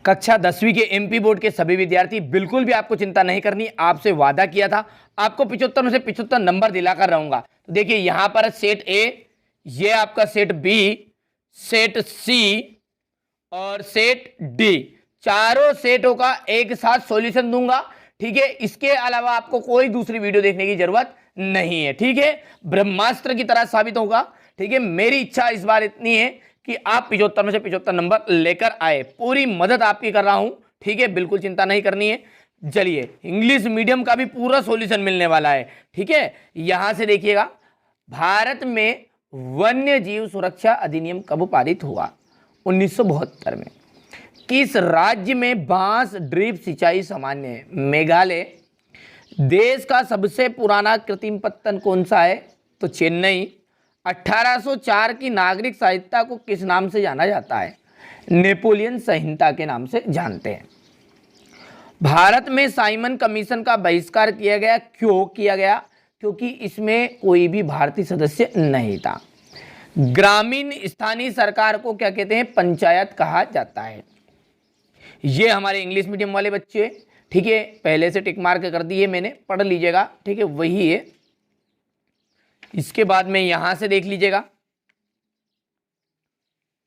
कक्षा 10वीं के एमपी बोर्ड के सभी विद्यार्थी, बिल्कुल भी आपको चिंता नहीं करनी। आपसे वादा किया था आपको 75 में से 75 नंबर दिलाकर रहूंगा। तो देखिए यहां पर सेट ए, ये आपका सेट बी, सेट सी और सेट डी, चारों सेटों का एक साथ सॉल्यूशन दूंगा। ठीक है, इसके अलावा आपको कोई दूसरी वीडियो देखने की जरूरत नहीं है। ठीक है, ब्रह्मास्त्र की तरह साबित होगा। ठीक है, मेरी इच्छा इस बार इतनी है कि आप 75 में से 75 नंबर लेकर आए, पूरी मदद आपकी कर रहा हूं। ठीक है, बिल्कुल चिंता नहीं करनी है। चलिए, इंग्लिश मीडियम का भी पूरा सॉल्यूशन मिलने वाला है। ठीक है, यहां से देखिएगा, भारत में वन्य जीव सुरक्षा अधिनियम कब पारित हुआ? 1972 में। किस राज्य में बांस ड्रिप सिंचाई सामान्य है? मेघालय। देश का सबसे पुराना कृत्रिम पत्तन कौन सा है? तो चेन्नई। 1804 की नागरिक संहिता को किस नाम से जाना जाता है? नेपोलियन संहिता के नाम से जानते हैं। भारत में साइमन कमीशन का बहिष्कार किया गया, क्यों किया गया? क्योंकि इसमें कोई भी भारतीय सदस्य नहीं था। ग्रामीण स्थानीय सरकार को क्या कहते हैं? पंचायत कहा जाता है। ये हमारे इंग्लिश मीडियम वाले बच्चे, ठीक है, पहले से टिक मार्क कर दिए मैंने, पढ़ लीजिएगा। ठीक है, वही है। इसके बाद में यहां से देख लीजिएगा,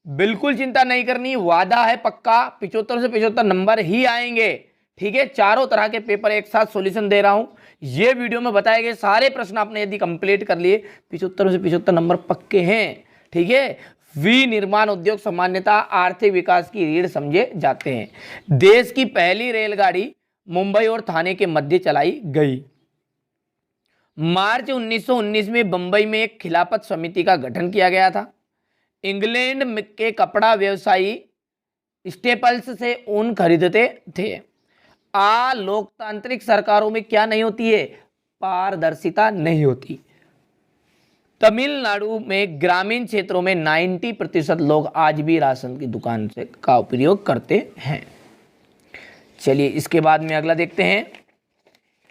बिल्कुल चिंता नहीं करनी, वादा है पक्का 75 से 75 नंबर ही आएंगे। ठीक है, चारों तरह के पेपर एक साथ सॉल्यूशन दे रहा हूं। ये वीडियो में बताए गए सारे प्रश्न आपने यदि कंप्लीट कर लिए, 75 से 75 नंबर पक्के हैं। ठीक है, विनिर्माण उद्योग सामान्यतः आर्थिक विकास की रीढ़ समझे जाते हैं। देश की पहली रेलगाड़ी मुंबई और थाने के मध्य चलाई गई। मार्च 1919 में बंबई में एक खिलाफत समिति का गठन किया गया था। इंग्लैंड के कपड़ा व्यवसायी स्टेपल्स से ऊन खरीदते थे। लोकतांत्रिक सरकारों में क्या नहीं होती है? पारदर्शिता नहीं होती। तमिलनाडु में ग्रामीण क्षेत्रों में 90% लोग आज भी राशन की दुकान से का उपयोग करते हैं। चलिए, इसके बाद में अगला देखते हैं।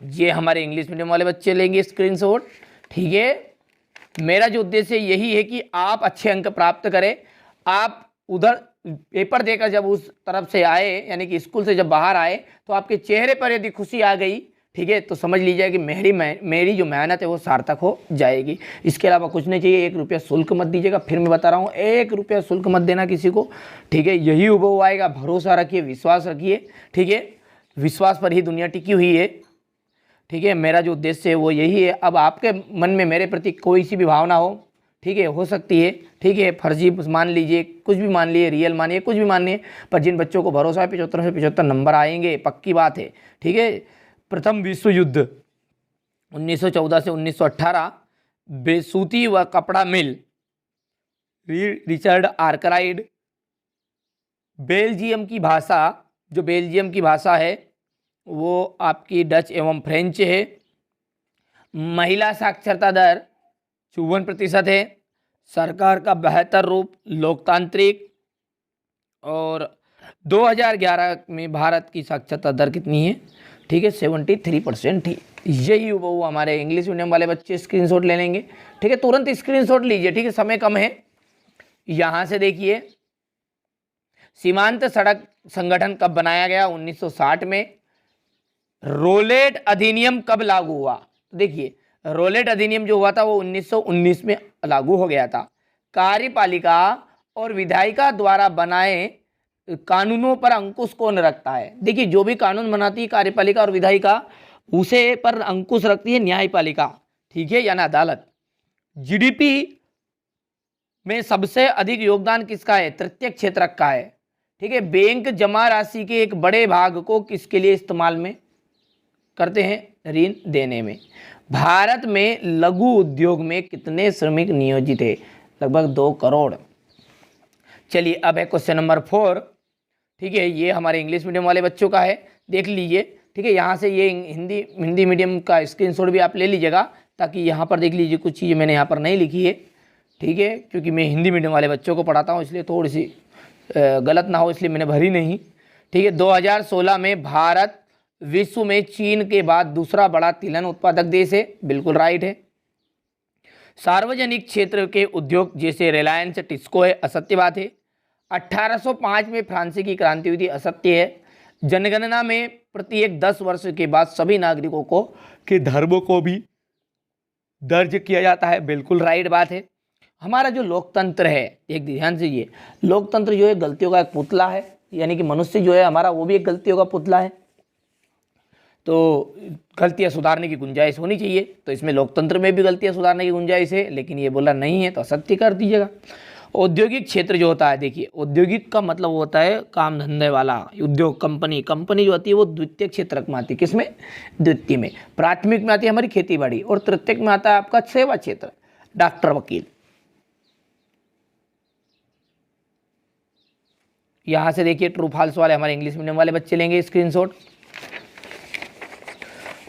ये हमारे इंग्लिश मीडियम वाले बच्चे लेंगे स्क्रीनशॉट। ठीक है, मेरा जो उद्देश्य यही है कि आप अच्छे अंक प्राप्त करें। आप उधर पेपर देकर जब उस तरफ से आए, यानी कि स्कूल से जब बाहर आए, तो आपके चेहरे पर यदि खुशी आ गई, ठीक है, तो समझ लीजिए कि मेरी जो मेहनत है वो सार्थक हो जाएगी। इसके अलावा कुछ नहीं चाहिए। 1 रुपया शुल्क मत दीजिएगा, फिर मैं बता रहा हूँ, 1 रुपया शुल्क मत देना किसी को। ठीक है, यही उभव आएगा। भरोसा रखिए, विश्वास रखिए। ठीक है, विश्वास पर ही दुनिया टिकी हुई है। ठीक है, मेरा जो उद्देश्य है वो यही है। अब आपके मन में मेरे प्रति कोई सी भी भावना हो, ठीक है, हो सकती है, ठीक है, फर्जी मान लीजिए, कुछ भी मान लीजिए, रियल मानिए, कुछ भी मानिए, पर जिन बच्चों को भरोसा है 75 से 75 नंबर आएंगे, पक्की बात है। ठीक है, प्रथम विश्व युद्ध 1914 से 1918, बेसूती व कपड़ा मिल, रिचर्ड आर्कराइड। बेल्जियम की भाषा, जो बेल्जियम की भाषा है वो आपकी डच एवं फ्रेंच है। महिला साक्षरता दर 54% है। सरकार का बेहतर रूप लोकतांत्रिक। और 2011 में भारत की साक्षरता दर कितनी है? ठीक है, 73% थी। यही वो हमारे इंग्लिश मीडियम वाले बच्चे स्क्रीनशॉट ले लेंगे। ठीक है, तुरंत स्क्रीनशॉट लीजिए। ठीक है, समय कम है। यहां से देखिए, सीमांत सड़क संगठन कब बनाया गया? 1960 में। रोलेट अधिनियम कब लागू हुआ? देखिए, रोलेट अधिनियम जो हुआ था वो 1919 में लागू हो गया था। कार्यपालिका और विधायिका द्वारा बनाए कानूनों पर अंकुश कौन रखता है? देखिए, जो भी कानून बनाती है कार्यपालिका और विधायिका, उसे पर अंकुश रखती है न्यायपालिका। ठीक है, यानी अदालत। जीडीपी में सबसे अधिक योगदान किसका है? तृतीय क्षेत्रक का है। ठीक है, बैंक जमा राशि के एक बड़े भाग को किसके लिए इस्तेमाल में करते हैं? ऋण देने में। भारत में लघु उद्योग में कितने श्रमिक नियोजित है? लगभग 2 करोड़। चलिए, अब है क्वेश्चन नंबर 4। ठीक है, ये हमारे इंग्लिश मीडियम वाले बच्चों का है, देख लीजिए। ठीक है, यहाँ से ये हिंदी मीडियम का स्क्रीनशॉट भी आप ले लीजिएगा, ताकि यहाँ पर देख लीजिए, कुछ चीज़ें मैंने यहाँ पर नहीं लिखी है। ठीक है, क्योंकि मैं हिंदी मीडियम वाले बच्चों को पढ़ाता हूँ, इसलिए थोड़ी सी गलत ना हो, इसलिए मैंने भरी नहीं। ठीक है, 2016 में भारत विश्व में चीन के बाद दूसरा बड़ा तिलहन उत्पादक देश है। बिल्कुल राइट है। सार्वजनिक क्षेत्र के उद्योग जैसे रिलायंस, टिस्को है, असत्य बात है। 1805 में फ्रांसीसी की क्रांति हुई थी, असत्य है। जनगणना में प्रत्येक 10 वर्ष के बाद सभी नागरिकों को के धर्मों को भी दर्ज किया जाता है, बिल्कुल राइट बात है। हमारा जो लोकतंत्र है, एक ध्यान से, ये लोकतंत्र जो है गलतियों का एक पुतला है, यानी कि मनुष्य जो है हमारा वो भी एक गलतियों का पुतला है, तो गलतियां सुधारने की गुंजाइश होनी चाहिए। तो इसमें लोकतंत्र में भी गलतियां सुधारने की गुंजाइश है, लेकिन ये बोला नहीं है तो असत्य कर दीजिएगा। औद्योगिक क्षेत्र जो होता है, देखिए औद्योगिक का मतलब होता है काम धंधे वाला, उद्योग, कंपनी जो होती है वो द्वितीय क्षेत्र में आती है। किसमें? द्वितीय में। प्राथमिक में आती है हमारी खेती बाड़ी, और तृतीयक में आता है आपका सेवा क्षेत्र, डॉक्टर, वकील। यहां से देखिए ट्रू फॉल्स वाले हमारे इंग्लिश मीडियम वाले बच्चे लेंगे स्क्रीनशॉट।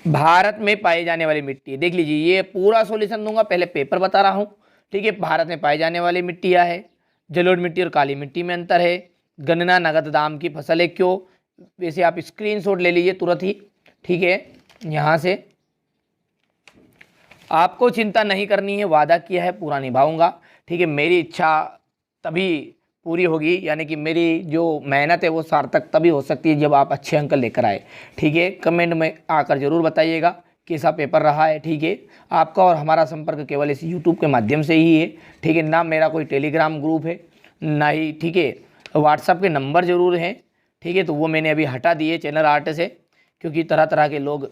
भारत में पाई जाने वाली मिट्टी, देख लीजिए, ये पूरा सॉल्यूशन दूंगा, पहले पेपर बता रहा हूं, ठीक है। भारत में पाई जाने वाली मिट्टियां है, जलोढ़ मिट्टी और काली मिट्टी में अंतर है, गन्ना नगद दाम की फसल है, क्यों? वैसे आप स्क्रीनशॉट ले लीजिए तुरंत ही, ठीक है। यहां से आपको चिंता नहीं करनी है, वादा किया है पूरा निभाऊंगा, ठीक है। मेरी इच्छा तभी पूरी होगी, यानी कि मेरी जो मेहनत है वो सार्थक तभी हो सकती है जब आप अच्छे अंक लेकर आए, ठीक है। कमेंट में आकर जरूर बताइएगा कैसा पेपर रहा है, ठीक है। आपका और हमारा संपर्क केवल इस यूट्यूब के माध्यम से ही है, ठीक है। ना मेरा कोई टेलीग्राम ग्रुप है, ना ही, ठीक है, व्हाट्सअप के नंबर ज़रूर हैं, ठीक है, तो वो मैंने अभी हटा दिए चैनल आर्ट से, क्योंकि तरह तरह के लोग,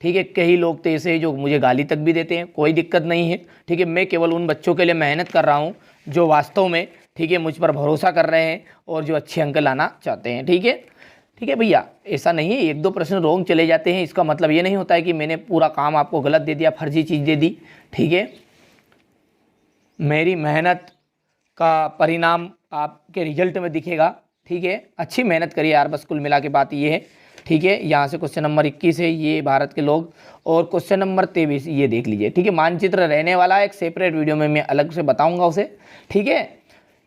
ठीक है, कई लोग तो ऐसे जो मुझे गाली तक भी देते हैं, कोई दिक्कत नहीं है, ठीक है। मैं केवल उन बच्चों के लिए मेहनत कर रहा हूँ जो वास्तव में, ठीक है, मुझ पर भरोसा कर रहे हैं और जो अच्छे अंक लाना चाहते हैं, ठीक है। ठीक है भैया, ऐसा नहीं है 1-2 प्रश्न रोंग चले जाते हैं, इसका मतलब ये नहीं होता है कि मैंने पूरा काम आपको गलत दे दिया, फर्जी चीज़ दे दी, ठीक है। मेरी मेहनत का परिणाम आपके रिजल्ट में दिखेगा, ठीक है। अच्छी मेहनत करिए यार, बस कुल मिला के बात ये है, ठीक है। यहाँ से क्वेश्चन नंबर 21 है, ये भारत के लोग, और क्वेश्चन नंबर 23 ये देख लीजिए, ठीक है। मानचित्र रहने वाला है, एक सेपरेट वीडियो में मैं अलग से बताऊंगा उसे, ठीक है,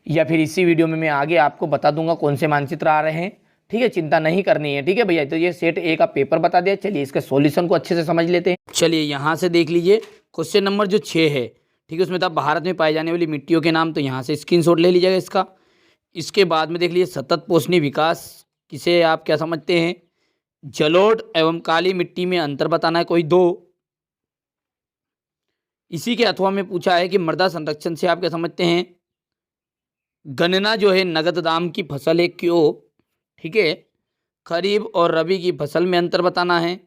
या फिर इसी वीडियो में मैं आगे आपको बता दूंगा कौन से मानचित्र आ रहे हैं, ठीक है। चिंता नहीं करनी है, ठीक है भैया। तो ये सेट ए का पेपर बता दिया, चलिए इसके सॉल्यूशन को अच्छे से समझ लेते हैं। चलिए यहाँ से देख लीजिए क्वेश्चन नंबर जो 6 है, ठीक है, उसमें था भारत में पाई जाने वाली मिट्टियों के नाम, तो यहाँ से स्क्रीनशॉट ले लीजिएगा इसका। इसके बाद में देख लीजिए सतत पोषणी विकास किसे आप क्या समझते हैं? जलोढ़ एवं काली मिट्टी में अंतर बताना है कोई 2। इसी के अथवा में पूछा है कि मृदा संरक्षण से आप क्या समझते हैं? गन्ना जो है नगद दाम की फसल है, क्यों? ठीक है। खरीफ और रबी की फसल में अंतर बताना है।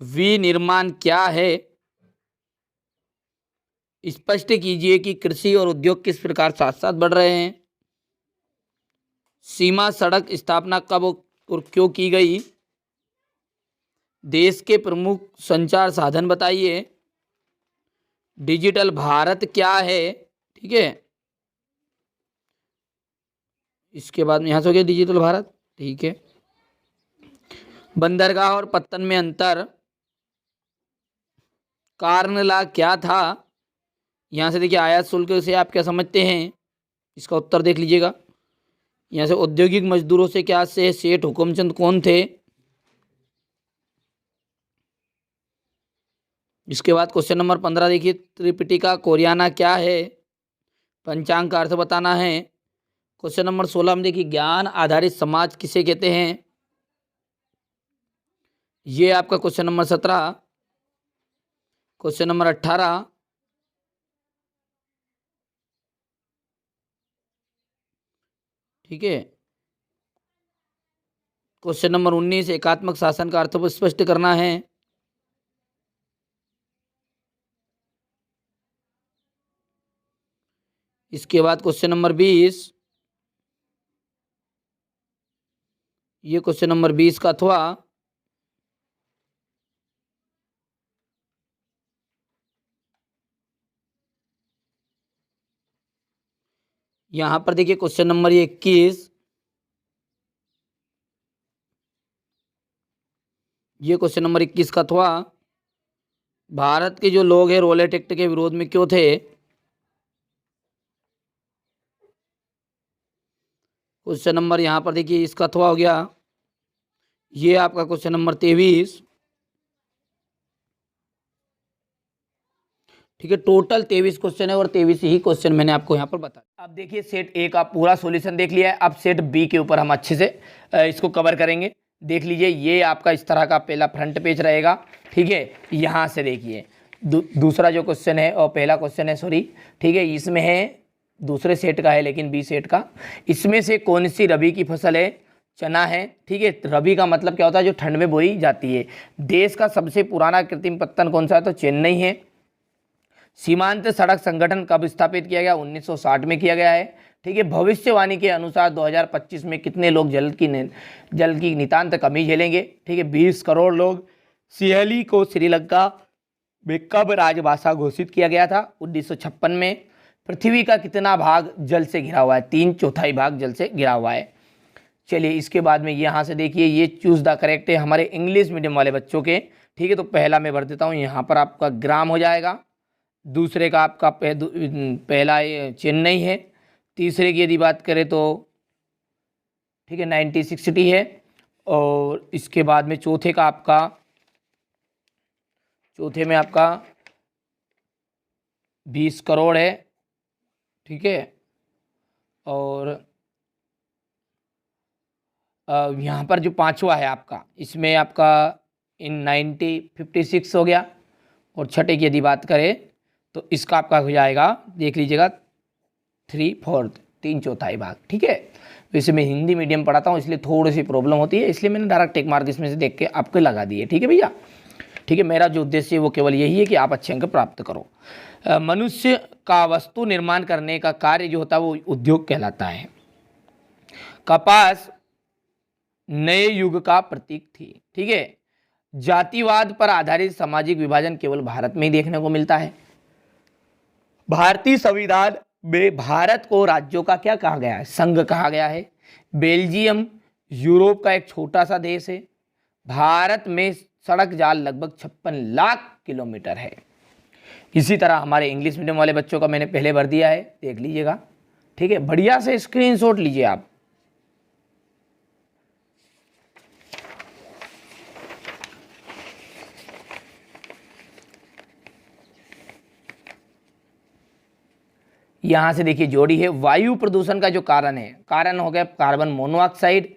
विनिर्माण क्या है? स्पष्ट कीजिए कि कृषि और उद्योग किस प्रकार साथ साथ बढ़ रहे हैं। सीमा सड़क स्थापना कब और क्यों की गई? देश के प्रमुख संचार साधन बताइए। डिजिटल भारत क्या है? ठीक है, इसके बाद में यहां से हो गया डिजिटल भारत, ठीक है। बंदरगाह और पत्तन में अंतर, कारण ला क्या था? यहां से देखिए आयात शुल्क से आप क्या समझते हैं, इसका उत्तर देख लीजिएगा। यहां से औद्योगिक मजदूरों से क्या से सेठ हुकुमचंद कौन थे? इसके बाद क्वेश्चन नंबर 15 देखिए, त्रिपिटिका कोरियाना क्या है? पंचांग का अर्थ बताना है। क्वेश्चन नंबर 16 में देखिए, ज्ञान आधारित समाज किसे कहते हैं? ये आपका क्वेश्चन नंबर 17। क्वेश्चन नंबर 18, ठीक है। क्वेश्चन नंबर 19, एकात्मक शासन का अर्थ स्पष्ट करना है। इसके बाद क्वेश्चन नंबर 20, ये क्वेश्चन नंबर 20 का अथवा यहां पर देखिए क्वेश्चन नंबर 21, ये क्वेश्चन नंबर 21 का अथवा भारत के जो लोग हैं रोलेट एक्ट के विरोध में क्यों थे? क्वेश्चन नंबर यहां पर देखिए इसका अथवा हो गया, ये आपका क्वेश्चन नंबर 23, ठीक है, टोटल 23 क्वेश्चन है और 23 ही क्वेश्चन मैंने आपको यहाँ पर बताया। अब देखिए सेट ए का पूरा सॉल्यूशन देख लिया है, अब सेट बी के ऊपर हम अच्छे से इसको कवर करेंगे। देख लीजिए ये आपका इस तरह का पहला फ्रंट पेज रहेगा। ठीक है, यहाँ से देखिए दूसरा जो क्वेश्चन है और पहला क्वेश्चन है सॉरी, ठीक है, इसमें है दूसरे सेट का है लेकिन बी सेट का, इसमें से कौन सी रबी की फसल है? चना है। ठीक है, रबी का मतलब क्या होता है? जो ठंड में बोई जाती है। देश का सबसे पुराना कृत्रिम पत्तन कौन सा है? तो चेन्नई है। सीमांत सड़क संगठन कब स्थापित किया गया? 1960 में किया गया है। ठीक है, भविष्यवाणी के अनुसार 2025 में कितने लोग जल की नितांत कमी झेलेंगे? ठीक है, 20 करोड़ लोग। सिहली को श्रीलंका में कब राजभाषा घोषित किया गया था? 1956 में। पृथ्वी का कितना भाग जल से घिरा हुआ है? 3/4 भाग जल से घिरा हुआ है। चलिए इसके बाद में यहाँ से देखिए ये चूज द करेक्ट है हमारे इंग्लिश मीडियम वाले बच्चों के। ठीक है, तो पहला मैं भर देता हूँ, यहाँ पर आपका ग्राम हो जाएगा। दूसरे का आपका पहला चेन्नई है। तीसरे की यदि बात करें तो ठीक है 1960 है। और इसके बाद में चौथे में आपका 20 करोड़ है। ठीक है, और यहाँ पर जो पांचवा है आपका, इसमें आपका इन 1956 हो गया। और छठे की यदि बात करें तो इसका आपका हो जाएगा, देख लीजिएगा 3/4 3/4 भाग। ठीक है, वैसे मैं हिंदी मीडियम पढ़ाता हूँ इसलिए थोड़ी सी प्रॉब्लम होती है, इसलिए मैंने डायरेक्ट टिक मार्क इसमें से देख के आपको लगा दिए। ठीक है भैया, ठीक है, मेरा जो उद्देश्य है वो केवल यही है कि आप अच्छे अंक प्राप्त करो। मनुष्य का वस्तु निर्माण करने का कार्य जो होता है वो उद्योग कहलाता है। कपास नए युग का प्रतीक थी। ठीक है, जातिवाद पर आधारित सामाजिक विभाजन केवल भारत में ही देखने को मिलता है। भारतीय संविधान में भारत को राज्यों का क्या कहा गया है? संघ कहा गया है। बेल्जियम यूरोप का एक छोटा सा देश है। भारत में सड़क जाल लगभग 56 लाख किलोमीटर है। इसी तरह हमारे इंग्लिश मीडियम वाले बच्चों का मैंने पहले भर दिया है, देख लीजिएगा। ठीक है, बढ़िया से स्क्रीनशॉट लीजिए आप। यहां से देखिए जोड़ी है, वायु प्रदूषण का जो कारण हो गया कार्बन मोनोऑक्साइड।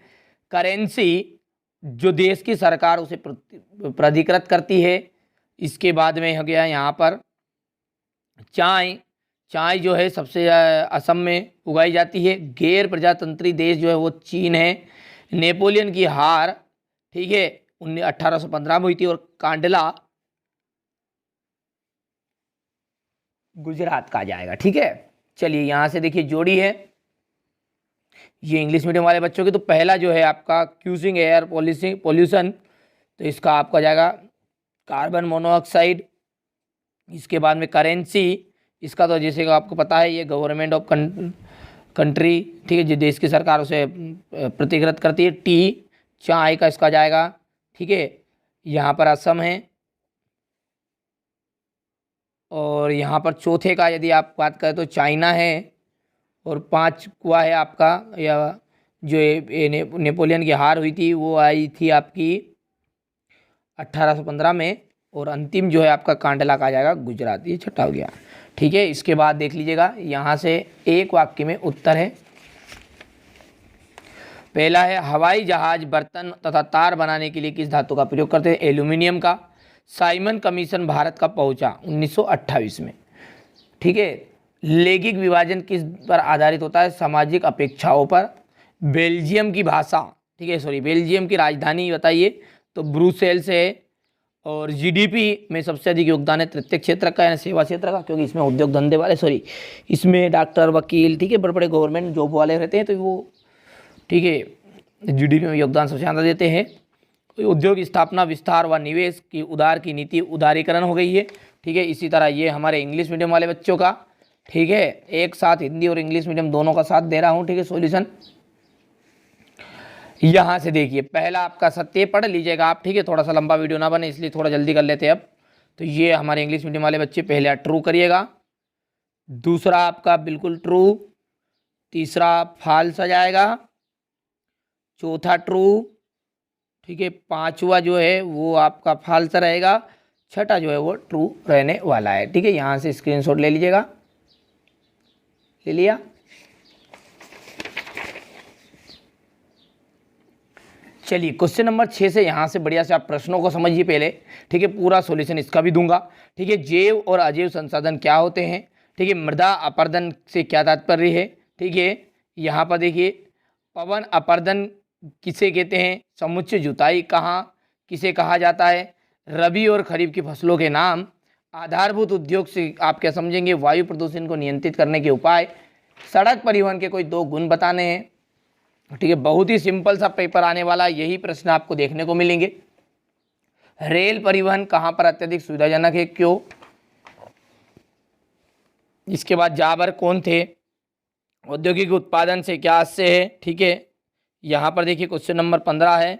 करेंसी जो देश की सरकार उसे प्राधिकृत करती है। इसके बाद में हो गया यहाँ पर चाय जो है सबसे असम में उगाई जाती है। गैर प्रजातंत्री देश जो है वो चीन है। नेपोलियन की हार ठीक है 1815 में हुई थी। और कांडला गुजरात का जाएगा। ठीक है, चलिए यहाँ से देखिए जोड़ी है ये इंग्लिश मीडियम वाले बच्चों की। तो पहला जो है आपका क्यूजिंग एयर पॉल्यूशन, तो इसका आपका जाएगा कार्बन मोनोऑक्साइड। इसके बाद में करेंसी, इसका तो जैसे आपको पता है ये गवर्नमेंट ऑफ कंट्री, ठीक है, जो देश की सरकार उसे प्रतिकृत करती है। टी चाय का इसका जाएगा। ठीक है, यहाँ पर असम है। और यहाँ पर चौथे का यदि आप बात करें तो चाइना है। और पांचवा है आपका या जो नेपोलियन की हार हुई थी वो आई थी आपकी 1815 में। और अंतिम जो है आपका कांडला का आ जाएगा गुजरात, ये छठा हो गया। ठीक है, इसके बाद देख लीजिएगा यहाँ से एक वाक्य में उत्तर है। पहला है हवाई जहाज बर्तन तथा तार बनाने के लिए किस धातु का प्रयोग करते हैं? एल्यूमिनियम का। साइमन कमीशन भारत कब पहुंचा? 1928 में। ठीक है, लैंगिक विभाजन किस पर आधारित होता है? सामाजिक अपेक्षाओं पर। बेल्जियम की भाषा, ठीक है सॉरी बेल्जियम की राजधानी बताइए? तो ब्रुसेल्स है। और जीडीपी में सबसे अधिक योगदान है तृतीय क्षेत्र का यानी सेवा क्षेत्र का, क्योंकि इसमें उद्योग धंधे वाले इसमें डॉक्टर वकील ठीक है बड़े बड़े गवर्नमेंट जॉब वाले रहते हैं, तो वो ठीक है जीडीपी में योगदान सबसे ज़्यादा देते हैं। उद्योग स्थापना विस्तार व निवेश की उदार की नीति उदारीकरण हो गई है। ठीक है, इसी तरह ये हमारे इंग्लिश मीडियम वाले बच्चों का। ठीक है, एक साथ हिंदी और इंग्लिश मीडियम दोनों का साथ दे रहा हूँ। ठीक है, सॉल्यूशन यहाँ से देखिए पहला आपका सत्य पढ़ लीजिएगा आप। ठीक है, थोड़ा सा लंबा वीडियो ना बने इसलिए थोड़ा जल्दी कर लेते हैं अब। तो ये हमारे इंग्लिश मीडियम वाले बच्चे पहले ट्रू करिएगा, दूसरा आपका बिल्कुल ट्रू, तीसरा फॉल्स आ जाएगा, चौथा ट्रू, ठीक है, पांचवा जो है वो आपका फॉल्स रहेगा, छठा जो है वो ट्रू रहने वाला है। ठीक है, यहाँ से स्क्रीनशॉट ले लीजिएगा, ले लिया। चलिए क्वेश्चन नंबर 6 से यहाँ से बढ़िया से आप प्रश्नों को समझिए पहले। ठीक है, पूरा सॉल्यूशन इसका भी दूंगा। ठीक है, जैव और अजैव संसाधन क्या होते हैं। ठीक है, मृदा अपरदन से क्या तात्पर्य है। ठीक है, यहाँ पर देखिए पवन अपरदन किसे कहते हैं, समुच्चय जुताई कहाँ किसे कहा जाता है, रबी और खरीफ की फसलों के नाम, आधारभूत उद्योग से आप क्या समझेंगे, वायु प्रदूषण को नियंत्रित करने के उपाय, सड़क परिवहन के कोई 2 गुण बताने हैं। ठीक है, बहुत ही सिंपल सा पेपर आने वाला, यही प्रश्न आपको देखने को मिलेंगे। रेल परिवहन कहाँ पर अत्यधिक सुविधाजनक है, क्यों। इसके बाद जाबर कौन थे, औद्योगिक उत्पादन से क्या आशय है। ठीक है, यहाँ पर देखिए क्वेश्चन नंबर 15 है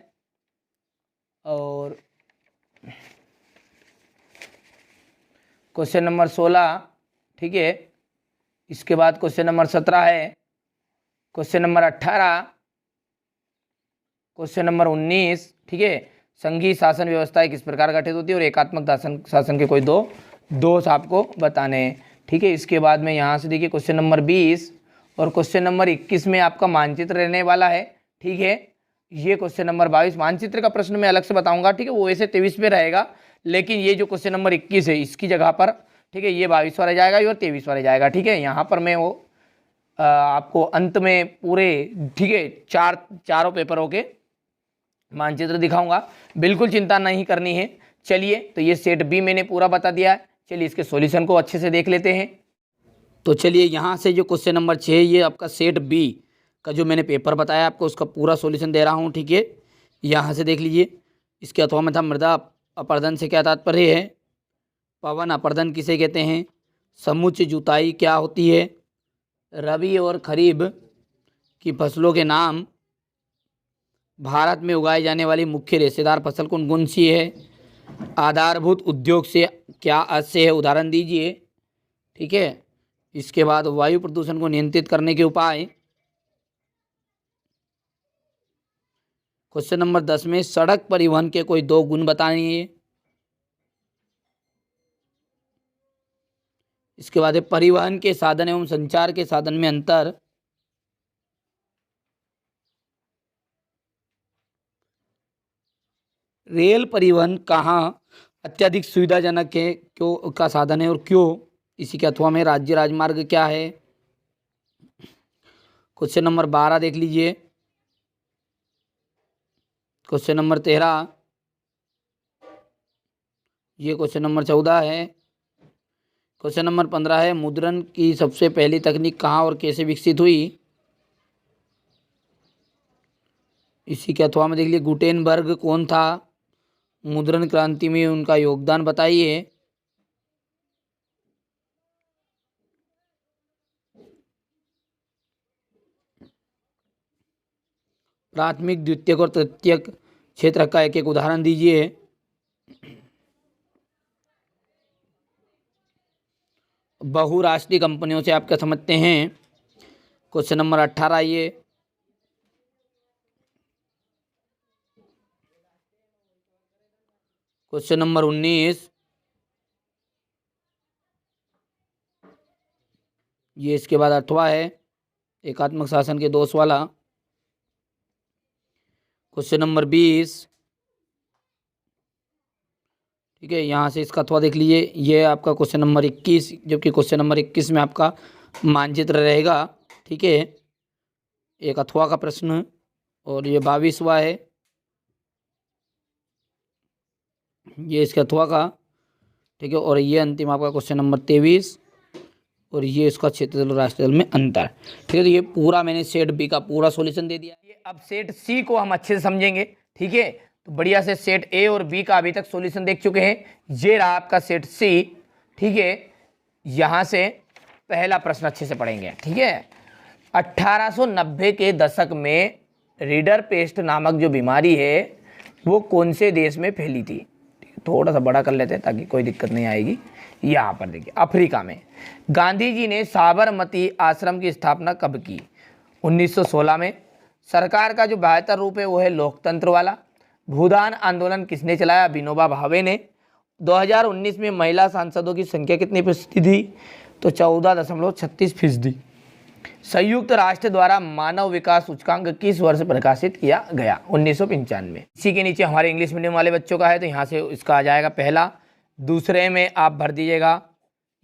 और क्वेश्चन नंबर 16। ठीक है, इसके बाद क्वेश्चन नंबर 17 है, क्वेश्चन नंबर 18, क्वेश्चन नंबर 19। ठीक है, संघीय शासन व्यवस्था किस प्रकार गठित होती है और एकात्मक शासन के कोई 2 दोष आपको बताने हैं। ठीक है, इसके बाद में यहाँ से देखिए क्वेश्चन नंबर 20 और क्वेश्चन नंबर 21 में आपका मानचित्र रहने वाला है। ठीक है, ये क्वेश्चन नंबर 22 मानचित्र का प्रश्न मैं अलग से बताऊंगा। ठीक है, वो वैसे 23 में रहेगा, लेकिन ये जो क्वेश्चन नंबर 21 है इसकी जगह पर, ठीक है, ये 22 वाला जाएगा और 23 वाला जाएगा। ठीक है, यहाँ पर मैं वो आपको अंत में पूरे, ठीक है, चारों पेपरों के मानचित्र दिखाऊंगा, बिल्कुल चिंता नहीं करनी है। चलिए, तो ये सेट बी मैंने पूरा बता दिया है। चलिए इसके सॉल्यूशन को अच्छे से देख लेते हैं। तो चलिए यहाँ से जो क्वेश्चन नंबर 6 ये आपका सेट बी का जो मैंने पेपर बताया आपको, उसका पूरा सॉल्यूशन दे रहा हूँ। ठीक है, यहाँ से देख लीजिए। इसके अथवा में था मृदा अपरदन से क्या तात्पर्य है, पवन अपरदन किसे कहते हैं, समुच्चय जुताई क्या होती है, रबी और खरीफ की फसलों के नाम, भारत में उगाई जाने वाली मुख्य रेशेदार फसल कौन सी है, आधारभूत उद्योग से क्या आशय है, उदाहरण दीजिए। ठीक है, इसके बाद वायु प्रदूषण को नियंत्रित करने के उपाय। क्वेश्चन नंबर 10 में सड़क परिवहन के कोई 2 गुण बताइए। इसके बाद है परिवहन के साधन एवं संचार के साधन में अंतर। रेल परिवहन कहाँ अत्यधिक सुविधाजनक है, क्यों का साधन है और क्यों। इसी के अथवा में राज्य राजमार्ग क्या है। क्वेश्चन नंबर 12 देख लीजिए। क्वेश्चन नंबर 13, ये क्वेश्चन नंबर 14 है। क्वेश्चन नंबर 15 है मुद्रण की सबसे पहली तकनीक कहाँ और कैसे विकसित हुई। इसी के अथवा में देख लीजिए गुटेनबर्ग कौन था, मुद्रण क्रांति में उनका योगदान बताइए। प्राथमिक द्वितीयक और तृतीयक क्षेत्र का एक उदाहरण दीजिए। बहुराष्ट्रीय कंपनियों से आप क्या समझते हैं। क्वेश्चन नंबर 18 ये। क्वेश्चन नंबर 19 ये। इसके बाद 8वां है एकात्मक शासन के दोष वाला। Question number 20। ठीक है, यहाँ से इसका अथवा देख लीजिए। ये आपका क्वेश्चन नंबर 21, जबकि क्वेश्चन नंबर 21 में आपका मानचित्र रहेगा। ठीक है, एक अथवा का प्रश्न। और ये 22वां है, ये इसके अथवा का। ठीक है, और ये अंतिम आपका क्वेश्चन नंबर 23 और ये इसका क्षेत्र जल राष्ट्र जल में अंतर। ठीक है, तो ये पूरा मैंने सेट बी का पूरा सॉल्यूशन दे दिया। अब सेट सी को हम अच्छे से समझेंगे। ठीक है, तो बढ़िया से सेट ए और बी का अभी तक सॉल्यूशन देख चुके हैं। ये रहा आपका सेट सी। ठीक है, यहां से पहला प्रश्न अच्छे से पढ़ेंगे। ठीक है, 1890 के दशक में रीडर पेस्ट नामक जो बीमारी है वो कौन से देश में फैली थी। थोड़ा सा बड़ा कर लेते हैं ताकि कोई दिक्कत नहीं आएगी। यहाँ पर देखिए अफ्रीका में। गांधी जी ने साबरमती आश्रम की स्थापना कब की। 1916 में। सरकार का जो बेहतर रूप है वो है लोकतंत्र वाला। भूदान आंदोलन किसने चलाया। विनोबा भावे ने। 2019 में महिला सांसदों की संख्या कितनी फीसदी थी? तो 14.36%। संयुक्त राष्ट्र द्वारा मानव विकास सूचकांक किस वर्ष प्रकाशित किया गया? 1995। इसी के नीचे हमारे इंग्लिश मीडियम वाले बच्चों का है, तो यहाँ से इसका आ जाएगा पहला। दूसरे में आप भर दीजिएगा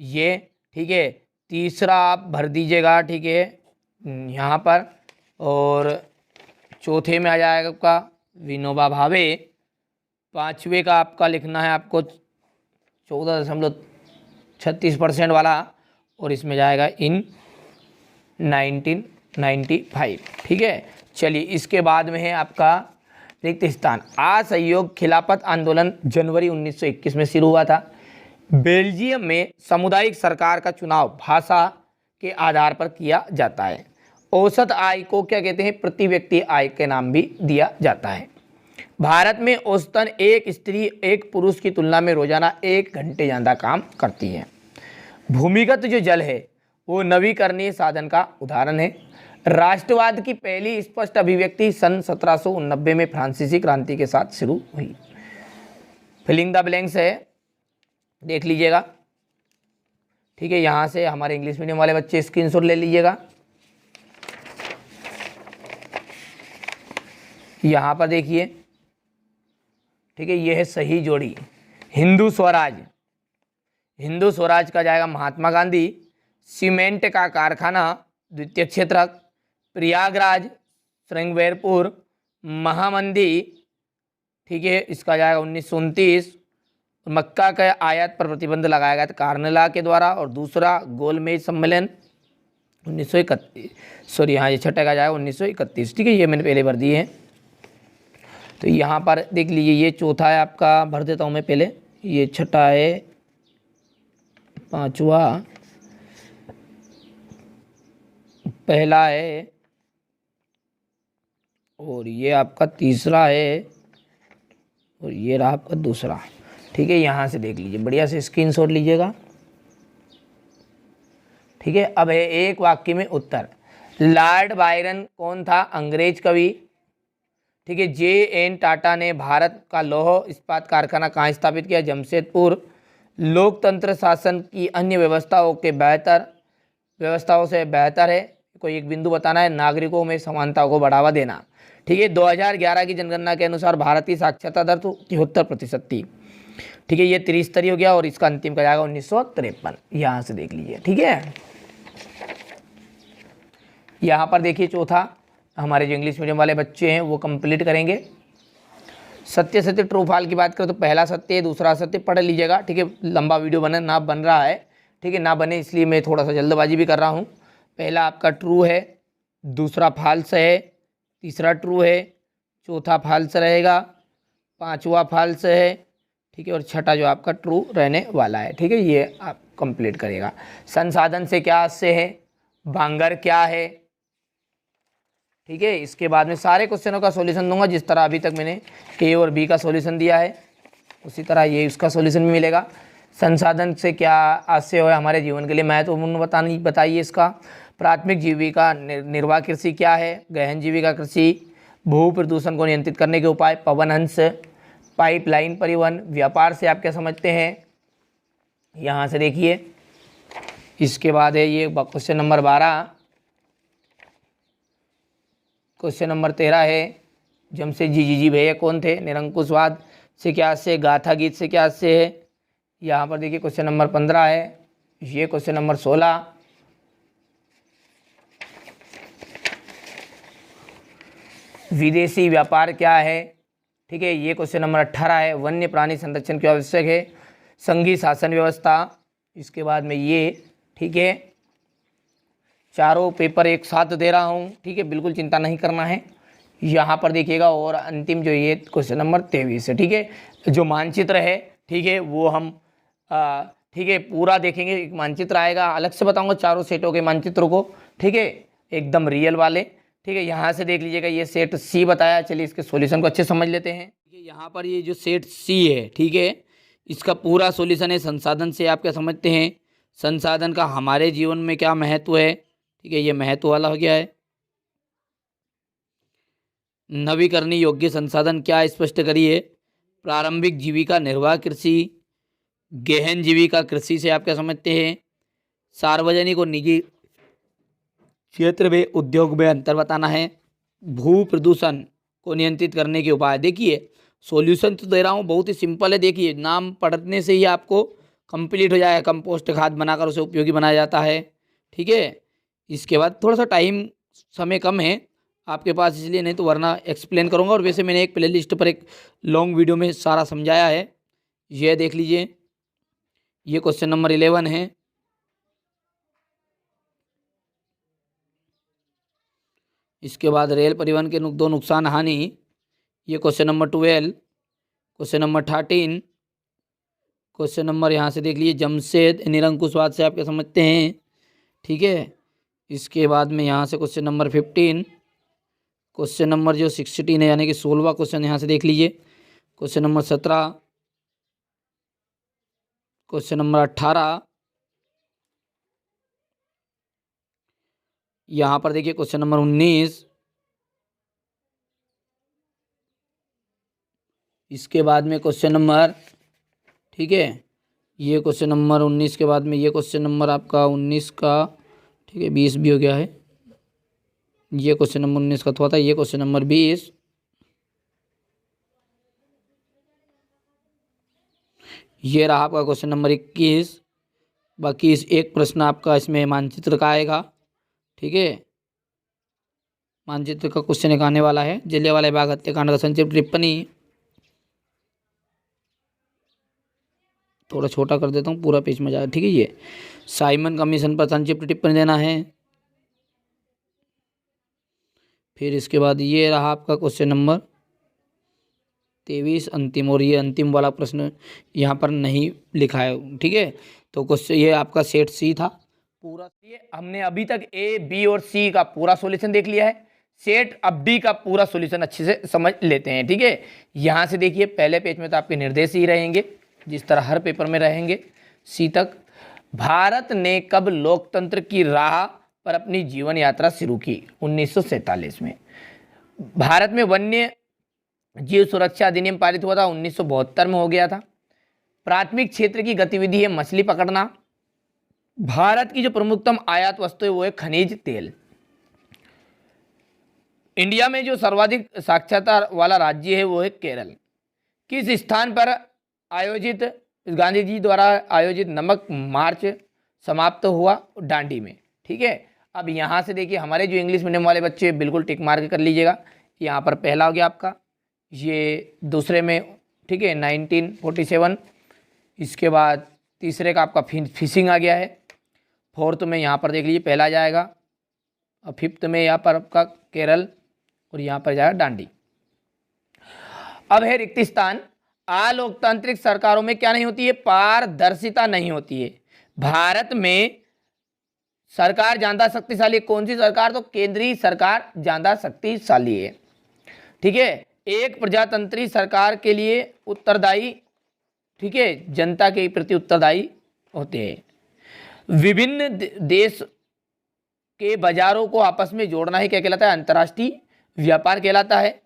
ये, ठीक है। तीसरा आप भर दीजिएगा, ठीक है, यहाँ पर। और चौथे में आ जाएगा आपका विनोबा भावे। पाँचवें का आपका लिखना है आपको 14.36% वाला, और इसमें जाएगा इन 1995, ठीक है। चलिए, इसके बाद में है आपका रिक्त स्थान। असहयोग खिलाफत आंदोलन जनवरी 1921 में शुरू हुआ था। बेल्जियम में सामुदायिक सरकार का चुनाव भाषा के आधार पर किया जाता है। औसत आय को क्या कहते हैं? प्रति व्यक्ति आय के नाम भी दिया जाता है। भारत में औसतन एक स्त्री एक पुरुष की तुलना में रोजाना 1 घंटे ज़्यादा काम करती है। भूमिगत जो जल है वो नवीकरणीय साधन का उदाहरण है। राष्ट्रवाद की पहली स्पष्ट अभिव्यक्ति सन 1789 में फ्रांसीसी क्रांति के साथ शुरू हुई। फिलिंग द ब्लैंक्स है, देख लीजिएगा, ठीक है। यहाँ से हमारे इंग्लिश मीडियम वाले बच्चे स्क्रीनशॉट ले लीजिएगा। यहाँ पर देखिए, ठीक है, ये है सही जोड़ी। हिंदू स्वराज, हिंदू स्वराज का जाएगा महात्मा गांधी। सीमेंट का कारखाना द्वितीय क्षेत्रक, प्रयागराज, श्रृंगवेरपुर, महामंदी, ठीक है, इसका जाएगा 1929। मक्का के आयात पर प्रतिबंध लगाया गया था कार्नेला के द्वारा। और दूसरा गोलमेज सम्मेलन 1931, सॉरी हाँ, ये छठे का जाएगा 1931, ठीक है। ये मैंने पहले भर दिए हैं, तो यहाँ पर देख लीजिए। ये चौथा है आपका, भर देता हूँ मैं पहले। ये छठा है, पांचवा पहला है, और ये आपका तीसरा है, और ये रहा आपका दूसरा, ठीक है। यहाँ से देख लीजिए, बढ़िया से स्क्रीनशॉट लीजिएगा, ठीक है। अब है एक वाक्य में उत्तर। लॉर्ड बायरन कौन था? अंग्रेज कवि, ठीक है। जे.एन. टाटा ने भारत का लौह इस्पात कारखाना कहाँ स्थापित किया? जमशेदपुर। लोकतंत्र शासन की अन्य व्यवस्थाओं से बेहतर है, कोई एक बिंदु बताना है। नागरिकों में समानता को बढ़ावा देना, ठीक है। 2011 की जनगणना के अनुसार भारतीय साक्षरता दर तो 73% थी, ठीक है। ये त्रिस्तरीय हो गया, और इसका अंतिम का जाएगा 1953। यहाँ से देख लीजिए, ठीक है। यहाँ पर देखिए चौथा, हमारे जो इंग्लिश मीडियम वाले बच्चे हैं वो कंप्लीट करेंगे। सत्य सत्य ट्रू फॉल्स की बात करें तो पहला सत्य है, दूसरा सत्य, पढ़ लीजिएगा, ठीक है। लंबा वीडियो बन रहा है, ठीक है, ना बने इसलिए मैं थोड़ा सा जल्दबाजी भी कर रहा हूँ। पहला आपका ट्रू है, दूसरा फॉल्स है, तीसरा ट्रू है, चौथा फॉल्स रहेगा, पांचवा फॉल्स है, ठीक है, और छठा जो आपका ट्रू रहने वाला है, ठीक है। ये आप कंप्लीट करेगा। संसाधन से क्या से है? बांगर क्या है, ठीक है। इसके बाद में सारे क्वेश्चनों का सॉल्यूशन दूंगा, जिस तरह अभी तक मैंने ए और बी का सॉल्यूशन दिया है उसी तरह ये उसका सॉल्यूशन भी मिलेगा। संसाधन से क्या आशय है हमारे जीवन के लिए महत्वपूर्ण बताइए इसका। प्राथमिक जीविका निर्वाह कृषि क्या है? गहन जीविका कृषि। भू प्रदूषण को नियंत्रित करने के उपाय? पवनहंस। पाइपलाइन परिवहन। व्यापार से आप क्या समझते हैं? यहाँ से देखिए, इसके बाद है ये क्वेश्चन नंबर 12। क्वेश्चन नंबर 13 है जमशेदजी जी भैया कौन थे? निरंकुशवाद से क्या से? गाथा गीत से क्या से है? यहाँ पर देखिए क्वेश्चन नंबर 15 है। ये क्वेश्चन नंबर 16। विदेशी व्यापार क्या है? ठीक है, ये क्वेश्चन नंबर 18 है। वन्य प्राणी संरक्षण क्यों आवश्यक है? संघीय शासन व्यवस्था। इसके बाद में ये, ठीक है, चारों पेपर एक साथ दे रहा हूँ, ठीक है, बिल्कुल चिंता नहीं करना है। यहाँ पर देखिएगा, और अंतिम जो ये क्वेश्चन नंबर 23 है, ठीक है। जो मानचित्र है, ठीक है, वो हम ठीक है पूरा देखेंगे। एक मानचित्र आएगा, अलग से बताऊंगा चारों सेटों के मानचित्रों को, ठीक है, एकदम रियल वाले, ठीक है। यहाँ से देख लीजिएगा, ये सेट सी बताया। चलिए इसके सॉल्यूशन को अच्छे समझ लेते हैं। यहाँ पर ये जो सेट सी है, ठीक है, इसका पूरा सॉल्यूशन है। संसाधन से आप क्या समझते हैं? संसाधन का हमारे जीवन में क्या महत्व है? ठीक है, ये महत्व वाला हो गया है। नवीकरणीय योग्य संसाधन क्या स्पष्ट करिए? प्रारंभिक जीविका निर्वाह कृषि। गहन जीविका कृषि से आप क्या समझते हैं? सार्वजनिक और निजी क्षेत्र में उद्योग में अंतर बताना है। भू प्रदूषण को नियंत्रित करने के उपाय। देखिए सॉल्यूशन तो दे रहा हूँ, बहुत ही सिंपल है। देखिए नाम पढ़ने से ही आपको कंप्लीट हो जाएगा। कंपोस्ट खाद बनाकर उसे उपयोगी बनाया जाता है, ठीक है। इसके बाद थोड़ा सा टाइम समय कम है आपके पास, इसलिए नहीं तो वरना एक्सप्लेन करूँगा। और वैसे मैंने एक प्ले लिस्ट पर एक लॉन्ग वीडियो में सारा समझाया है, ये देख लीजिए। ये क्वेश्चन नंबर 11 है। इसके बाद रेल परिवहन के दो नुकसान हानि, ये question number 12। Question number 13, question number यहाँ से देख लीजिए जमशेद निरंकुशवाद से आप क्या समझते हैं, ठीक है। इसके बाद में यहाँ से क्वेश्चन नंबर 15, क्वेश्चन नंबर जो 16 है यानी कि 16वां क्वेश्चन यहाँ से देख लीजिए। क्वेश्चन नंबर 17, क्वेश्चन नंबर 18, यहाँ पर देखिए क्वेश्चन नंबर 19। इसके बाद में क्वेश्चन नंबर, ठीक है, ये क्वेश्चन नंबर 19 के बाद में ये क्वेश्चन नंबर आपका 19 का, ठीक है, 20 भी हो गया है। ये क्वेश्चन नंबर 19 का थोड़ा था, ये क्वेश्चन नंबर 20। ये रहा आपका क्वेश्चन नंबर 21। बाकी इस एक प्रश्न आपका इसमें मानचित्र का आएगा, ठीक है। मानचित्र का क्वेश्चन एक आने वाला है। जलियांवाला बाग हत्याकांड का संक्षिप्त टिप्पणी, थोड़ा छोटा कर देता हूँ, पूरा पेज में जाएगा, ठीक है। ये साइमन कमीशन पर संक्षिप्त टिप्पणी देना है। फिर इसके बाद ये रहा आपका क्वेश्चन नंबर 23 अंतिम, और ये अंतिम वाला प्रश्न यहाँ पर नहीं लिखा है, ठीक है। तो क्वेश्चन ये आपका सेट सी था पूरा। ये हमने अभी तक ए बी और सी का पूरा सॉल्यूशन देख लिया है। सेट अब डी का पूरा सॉल्यूशन अच्छे से समझ लेते हैं, ठीक है। यहाँ से देखिए पहले पेज में तो आपके निर्देश ही रहेंगे जिस तरह हर पेपर में रहेंगे सी तक। भारत ने कब लोकतंत्र की राह पर अपनी जीवन यात्रा शुरू की? 1947 में। भारत में वन्य जीव सुरक्षा अधिनियम पारित हुआ था, 1972 में हो गया था। प्राथमिक क्षेत्र की गतिविधि है मछली पकड़ना। भारत की जो प्रमुखतम आयात वस्तु है वो है खनिज तेल। इंडिया में जो सर्वाधिक साक्षरता वाला राज्य है वो है केरल। किस स्थान पर आयोजित गांधी जी द्वारा आयोजित नमक मार्च समाप्त हुआ? डांडी में, ठीक है। अब यहाँ से देखिए हमारे जो इंग्लिश मीडियम वाले बच्चे बिल्कुल टिक मार्क कर लीजिएगा। यहाँ पर पहला हो गया आपका, ये दूसरे में, ठीक है, 1947। इसके बाद तीसरे का आपका फिशिंग आ गया है। फोर्थ में यहाँ पर देख लीजिए पहला जाएगा, और फिफ्थ में यहाँ पर आपका केरल, और यहाँ पर जाएगा डांडी। अब है रिक्त स्थान। अलोकतांत्रिक सरकारों में क्या नहीं होती है? पारदर्शिता नहीं होती है। भारत में सरकार ज्यादा शक्तिशाली है। कौन सी सरकार? तो केंद्रीय सरकार ज्यादा शक्तिशाली है, ठीक है। एक प्रजातंत्री सरकार के लिए उत्तरदायी, ठीक है, जनता के प्रति उत्तरदायी होते हैं। विभिन्न देश के बाजारों को आपस में जोड़ना ही क्या कहलाता है? अंतर्राष्ट्रीय व्यापार कहलाता है।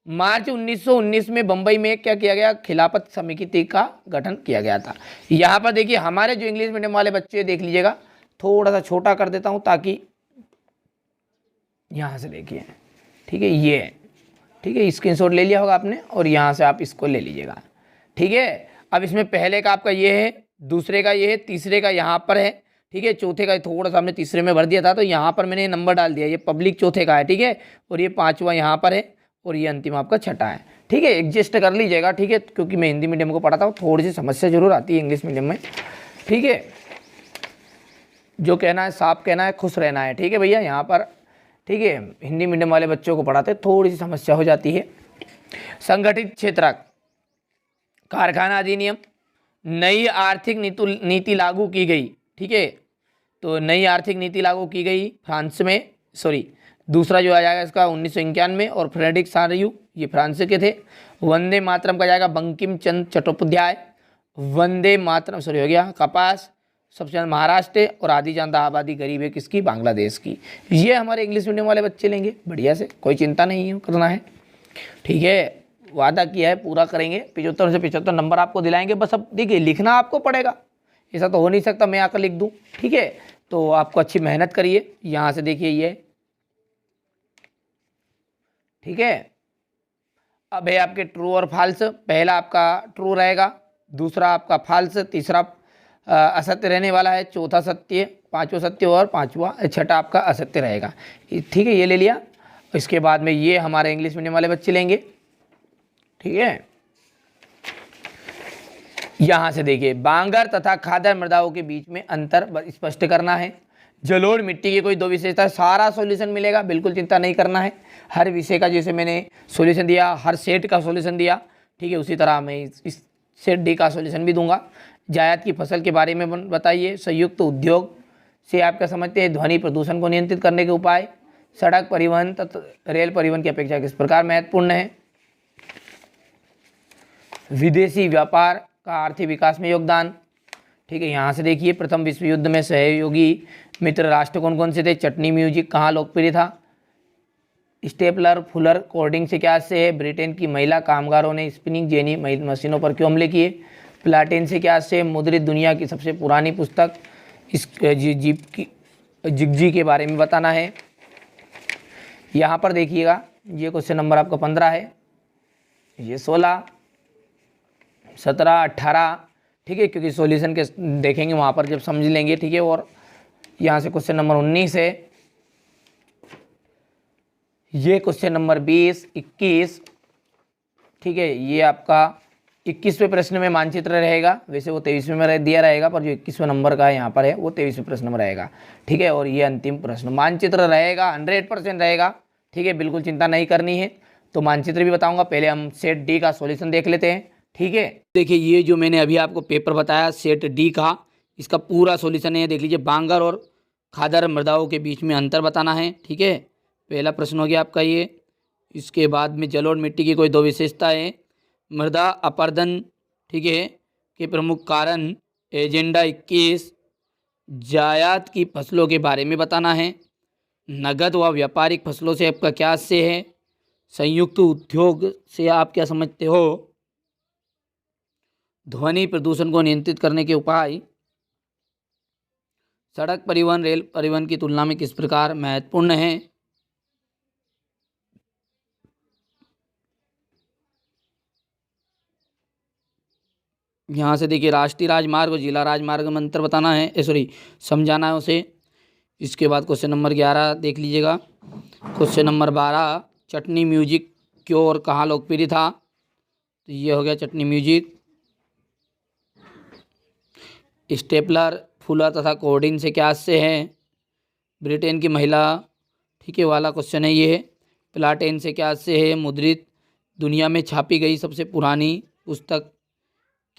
मार्च 1919 में बंबई में क्या किया गया? खिलाफत समिति का गठन किया गया था। यहाँ पर देखिए हमारे जो इंग्लिश मीडियम वाले बच्चे देख लीजिएगा, थोड़ा सा छोटा कर देता हूँ ताकि यहाँ से देखिए, ठीक है, ये, ठीक है, स्क्रीनशॉट ले लिया होगा आपने, और यहाँ से आप इसको ले लीजिएगा, ठीक है। अब इसमें पहले का आपका ये है, दूसरे का ये है, तीसरे का यहाँ पर है, ठीक है, चौथे का थोड़ा सा हमने तीसरे में भर दिया था तो यहाँ पर मैंने नंबर डाल दिया। ये पब्लिक चौथे का है, ठीक है, और ये पांचवा यहाँ पर है, और ये अंतिम आपका छठा है, ठीक है। एडजस्ट कर लीजिएगा, ठीक है, क्योंकि मैं हिंदी मीडियम को पढ़ाता हूँ, थोड़ी सी समस्या जरूर आती है इंग्लिश मीडियम में, ठीक है। जो कहना है साफ कहना है, खुश रहना है, ठीक है भैया। यहाँ पर, ठीक है, हिंदी मीडियम वाले बच्चों को पढ़ाते थोड़ी सी समस्या हो जाती है। संगठित क्षेत्र कारखाना अधिनियम, नई आर्थिक नीति लागू की गई, ठीक है। तो नई आर्थिक नीति लागू की गई फ्रांस में, सॉरी दूसरा जो आ जाएगा इसका 1991 और फ्रेडरिक सारयू, ये फ्रांस के थे। वंदे मातरम का जाएगा बंकिम चंद्र चट्टोपाध्याय। वंदे मातरम, सॉरी हो गया, कपास सबसे ज़्यादा महाराष्ट्र, और आधी ज़्यादा आबादी गरीब है किसकी? बांग्लादेश की। ये हमारे इंग्लिश मीडियम वाले बच्चे लेंगे बढ़िया से, कोई चिंता नहीं है करना है, ठीक है। वादा किया है पूरा करेंगे, 75 से 75 नंबर आपको दिलाएंगे। बस अब देखिए लिखना आपको पड़ेगा, ऐसा तो हो नहीं सकता मैं आकर लिख दूं, ठीक है। तो आपको अच्छी मेहनत करिए। यहाँ से देखिए ये, ठीक है। अब है आपके ट्रू और फॉल्स। पहला आपका ट्रू रहेगा, दूसरा आपका फॉल्स, तीसरा असत्य रहने वाला है, चौथा सत्य, पांचवा सत्य और पांचवा छठा आपका असत्य रहेगा, ठीक है। ये ले लिया। इसके बाद में ये हमारे इंग्लिश मीडियम वाले बच्चे लेंगे, ठीक है। यहां से देखिए बांगर तथा खादर मृदाओं के बीच में अंतर स्पष्ट करना है। जलोढ़ मिट्टी की कोई दो विशेषता, सारा सॉल्यूशन मिलेगा, बिल्कुल चिंता नहीं करना है। हर विषय का जैसे मैंने सॉल्यूशन दिया, हर सेट का सॉल्यूशन दिया, ठीक है, उसी तरह मैं इस सेट डी का सॉल्यूशन भी दूंगा। जायद की फसल के बारे में बताइए। संयुक्त उद्योग से आप क्या समझते हैं? ध्वनि प्रदूषण को नियंत्रित करने के उपाय। सड़क परिवहन तथा रेल परिवहन की अपेक्षा किस प्रकार महत्वपूर्ण है? विदेशी व्यापार का आर्थिक विकास में योगदान, ठीक है। यहाँ से देखिए प्रथम विश्व युद्ध में सहयोगी मित्र राष्ट्र कौन कौन से थे? चटनी म्यूजिक कहाँ लोकप्रिय था? स्टेपलर फुलर कोडिंग से क्या से है? ब्रिटेन की महिला कामगारों ने स्पिनिंग जेनी मशीनों पर क्यों हमले किए? प्लाटेन से क्या से? मुद्रित दुनिया की सबसे पुरानी पुस्तक। इस जिग्जी के बारे में बताना है। यहाँ पर देखिएगा ये क्वेश्चन नंबर आपका 15 है, ये 16, 17, 18, ठीक है, क्योंकि सॉल्यूशन के देखेंगे वहाँ पर जब समझ लेंगे, ठीक है। और यहाँ से क्वेश्चन नंबर 19 है, ये क्वेश्चन नंबर 20, 21, ठीक है। ये आपका 21वें प्रश्न में मानचित्र रहेगा, वैसे वो 23वें में दिया रहेगा, पर जो 21वें नंबर का है यहाँ पर है वो 23वें प्रश्न में रहेगा, ठीक है। और ये अंतिम प्रश्न मानचित्र रहेगा, 100% रहेगा, ठीक है, बिल्कुल चिंता नहीं करनी है। तो मानचित्र भी बताऊंगा, पहले हम सेट डी का सॉल्यूशन देख लेते हैं, ठीक है। देखिए ये जो मैंने अभी आपको पेपर बताया सेट डी का, इसका पूरा सॉल्यूशन है, देख लीजिए। बांगर और खादर मृदाओं के बीच में अंतर बताना है, ठीक है, पहला प्रश्न हो गया आपका ये। इसके बाद में जलोढ़ मिट्टी की कोई दो विशेषताएं, मृदा अपरदन, ठीक है, के प्रमुख कारण। एजेंडा 21 जायद की फसलों के बारे में बताना है। नगद व व्यापारिक फसलों से आपका क्या आशय है? संयुक्त उद्योग से आप क्या समझते हो? ध्वनि प्रदूषण को नियंत्रित करने के उपाय। सड़क परिवहन रेल परिवहन की तुलना में किस प्रकार महत्वपूर्ण है? यहाँ से देखिए राष्ट्रीय राजमार्ग और जिला राजमार्ग में अंतर बताना है, सॉरी समझाना है उसे। इसके बाद क्वेश्चन नंबर 11 देख लीजिएगा। क्वेश्चन नंबर 12 चटनी म्यूजिक क्यों और कहाँ लोकप्रिय था? तो ये हो गया चटनी म्यूजिक। स्टेपलर फुलर तथा कोडिन से क्या से है? ब्रिटेन की महिला, ठीक है, वाला क्वेश्चन है ये। प्लाटेन से क्या से है? मुद्रित दुनिया में छापी गई सबसे पुरानी पुस्तक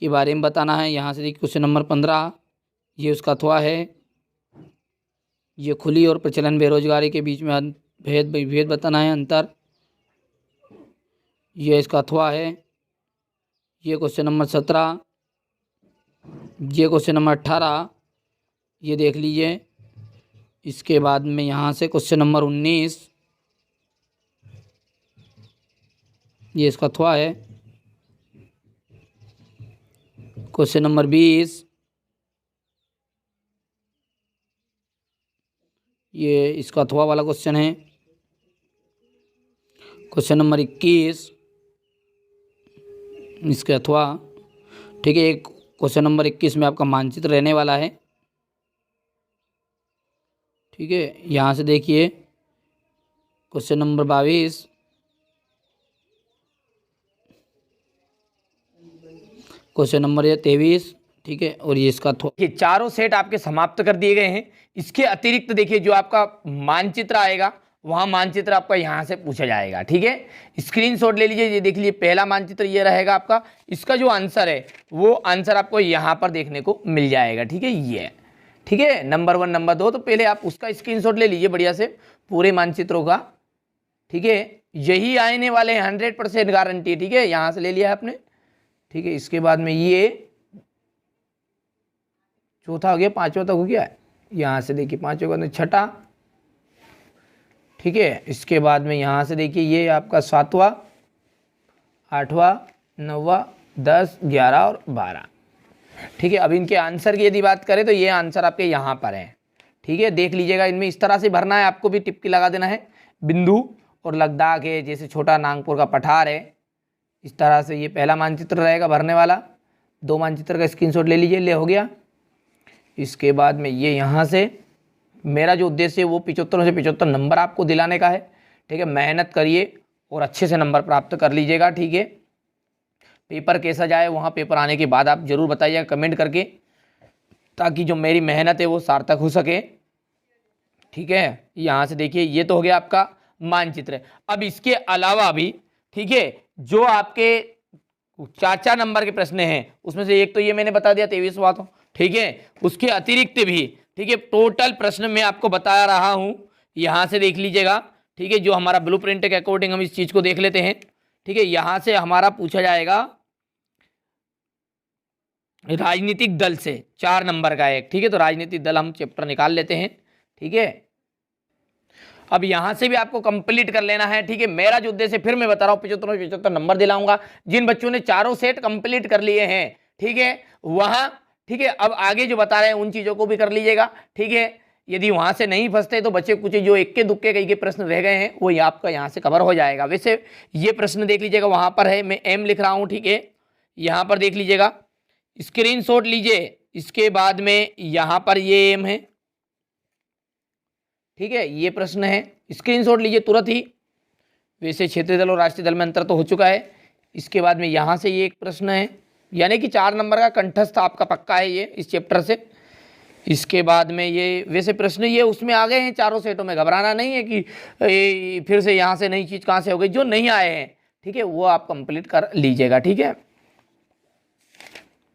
के बारे में बताना है। यहाँ से देखिए क्वेश्चन नंबर 15, ये उसका अथवा है। ये खुली और प्रचलन बेरोजगारी के बीच में भेद बताना है, अंतर। ये इसका अथवा है। ये क्वेश्चन नंबर 17, ये क्वेश्चन नंबर 18, ये देख लीजिए। इसके बाद में यहाँ से क्वेश्चन नंबर 19, ये इसका अथवा है। क्वेश्चन नंबर 20, ये इसका अथवा वाला क्वेश्चन है। क्वेश्चन नंबर 21, इसके अथवा, ठीक है। एक क्वेश्चन नंबर 21 में आपका मानचित्र रहने वाला है, ठीक है। यहाँ से देखिए क्वेश्चन नंबर 22, क्वेश्चन नंबर 23, ठीक है। और ये इसका ये चारों सेट आपके समाप्त कर दिए गए हैं। इसके अतिरिक्त देखिए जो आपका मानचित्र आएगा वहाँ मानचित्र आपका यहाँ से पूछा जाएगा, ठीक है। स्क्रीनशॉट ले लीजिए, ये देख लीजिए पहला मानचित्र ये रहेगा आपका। इसका जो आंसर है वो आंसर आपको यहाँ पर देखने को मिल जाएगा, ठीक है, ये, ठीक है, नंबर 1 नंबर 2। तो पहले आप उसका स्क्रीनशॉट ले लीजिए बढ़िया से पूरे मानचित्रों का, ठीक है। यही आने वाले 100% गारंटी, ठीक है, यहाँ से ले लिया आपने, ठीक है। इसके बाद में ये चौथा हो गया, पांचवा तक हो गया, यहाँ से देखिए पांचवा के बाद छठा, ठीक है। इसके बाद में यहाँ से देखिए ये आपका सातवां, 8वां, 9वां, 10, 11 और 12। ठीक है, अब इनके आंसर की यदि बात करें तो ये आंसर आपके यहाँ पर है। ठीक है, देख लीजिएगा, इनमें इस तरह से भरना है, आपको भी टिप्पी लगा देना है। बिंदु और लद्दाख है, जैसे छोटा नागपुर का पठार है, इस तरह से ये पहला मानचित्र रहेगा भरने वाला। 2 मानचित्र का स्क्रीनशॉट ले लीजिए, ले हो गया। इसके बाद में ये यहाँ से मेरा जो उद्देश्य है वो 75 से 75 नंबर आपको दिलाने का है। ठीक है, मेहनत करिए और अच्छे से नंबर प्राप्त कर लीजिएगा। ठीक है, पेपर कैसा जाए वहाँ पेपर आने के बाद आप ज़रूर बताइएगा कमेंट करके, ताकि जो मेरी मेहनत है वो सार्थक हो सके। ठीक है, यहाँ से देखिए ये तो हो गया आपका मानचित्र। अब इसके अलावा भी, ठीक है, जो आपके 4 नंबर के प्रश्न हैं उसमें से एक तो ये मैंने बता दिया 23वां तो, ठीक है, उसके अतिरिक्त भी, ठीक है, टोटल प्रश्न मैं आपको बता रहा हूँ, यहाँ से देख लीजिएगा। ठीक है, जो हमारा ब्लूप्रिंट के अकॉर्डिंग हम इस चीज़ को देख लेते हैं। ठीक है, यहाँ से हमारा पूछा जाएगा राजनीतिक दल से 4 नंबर का एक। ठीक है, तो राजनीतिक दल हम चैप्टर निकाल लेते हैं। ठीक है, अब यहां से भी आपको कंप्लीट कर लेना है। ठीक है, मेरा जो उद्देश्य फिर मैं बता रहा हूं, 75 नंबर दिलाऊंगा जिन बच्चों ने चारों सेट कंप्लीट कर लिए हैं। ठीक है, वहां, ठीक है, अब आगे जो बता रहे हैं उन चीजों को भी कर लीजिएगा। ठीक है, यदि वहां से नहीं फंसते तो बच्चे कुछ जो इक्के दुक्के कई के प्रश्न रह गए हैं वो आपका यहाँ से कवर हो जाएगा। वैसे ये प्रश्न देख लीजिएगा, वहां पर है, मैं एम लिख रहा हूं। ठीक है, यहाँ पर देख लीजिएगा, स्क्रीनशॉट लीजिए। इसके बाद में यहाँ पर ये एम है। ठीक है, ये प्रश्न है, स्क्रीनशॉट लीजिए तुरंत ही। वैसे क्षेत्रीय दल और राष्ट्रीय दल में अंतर तो हो चुका है। इसके बाद में यहाँ से ये एक प्रश्न है, यानी कि 4 नंबर का कंठस्थ आपका पक्का है ये इस चैप्टर से। इसके बाद में ये वैसे प्रश्न ये उसमें आ गए हैं चारों सेटों में, घबराना नहीं है कि फिर से यहाँ से नई चीज़ कहाँ से हो गई। जो नहीं आए हैं, ठीक है, वो आप कंप्लीट कर लीजिएगा। ठीक है,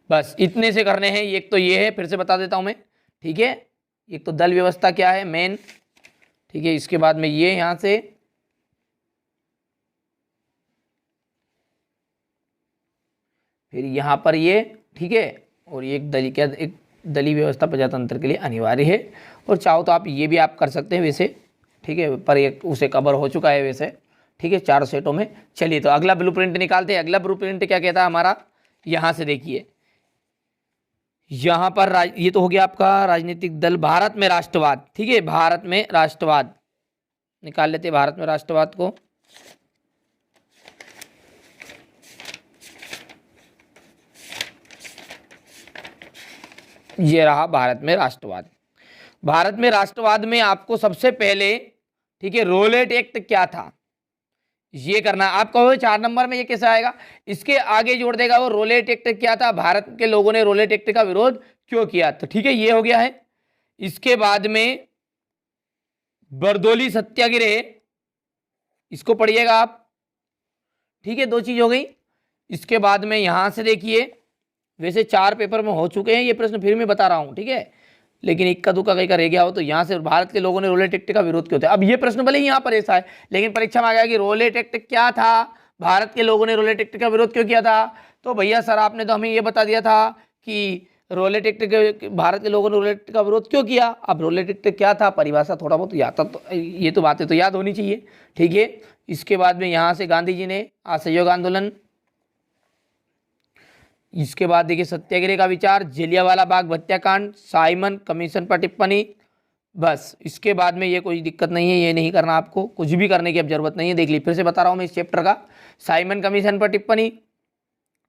बस इतने से करने हैं। एक तो ये है, फिर से बता देता हूँ मैं। ठीक है, एक तो दल व्यवस्था क्या है मेन। ठीक है, इसके बाद में ये यहाँ से फिर यहाँ पर ये, ठीक है, और ये एक दलीय व्यवस्था प्रजातंत्र के लिए अनिवार्य है। और चाहो तो आप ये भी आप कर सकते हैं वैसे। ठीक है, पर एक उसे कवर हो चुका है वैसे। ठीक है, 4 सेटों में। चलिए तो अगला ब्लूप्रिंट निकालते हैं। अगला ब्लूप्रिंट क्या कहता है हमारा, यहाँ से देखिए, यहाँ पर ये तो हो गया आपका राजनीतिक दल, भारत में राष्ट्रवाद। ठीक है, भारत में राष्ट्रवाद निकाल लेते हैं, भारत में राष्ट्रवाद को। ये रहा भारत में राष्ट्रवाद। भारत में राष्ट्रवाद में आपको सबसे पहले, ठीक है, रोलेट एक्ट क्या था ये करना। आप कहोगे 4 नंबर में ये कैसे आएगा, इसके आगे जोड़ देगा वो, रोलेट एक्ट क्या था, भारत के लोगों ने रोलेट एक्ट का विरोध क्यों किया। तो ठीक है, ये हो गया है। इसके बाद में बरदोली सत्याग्रह, इसको पढ़िएगा आप। ठीक है, 2 चीज हो गई। इसके बाद में यहां से देखिए, वैसे 4 पेपर में हो चुके हैं ये प्रश्न, फिर मैं बता रहा हूं। ठीक है, लेकिन इक्का दुक्का कहीं का रह गया हो तो यहाँ से भारत के लोगों ने रोलेट एक्ट का विरोध क्यों था। अब ये प्रश्न भले ही यहाँ पर ऐसा है, लेकिन परीक्षा में आ गया कि रोलेट एक्ट क्या था, भारत के लोगों ने रोलेट एक्ट का विरोध क्यों किया था। तो भैया सर आपने तो हमें ये बता दिया था कि रोलेट एक्ट के, भारत के लोगों ने रोलेट एक्ट का विरोध क्यों किया। अब रोलेट एक्ट क्या था, परिभाषा थोड़ा बहुत याद था, तो ये तो बातें तो याद होनी चाहिए। ठीक है, इसके बाद में यहाँ से गांधी जी ने असहयोग आंदोलन। इसके बाद देखिए सत्याग्रह का विचार, जलियांवाला बाग हत्याकांड, साइमन कमीशन पर टिप्पणी। बस इसके बाद में ये कोई दिक्कत नहीं है, ये नहीं करना, आपको कुछ भी करने की अब जरूरत नहीं है। देख ली, फिर से बता रहा हूँ मैं इस चैप्टर का, साइमन कमीशन पर टिप्पणी।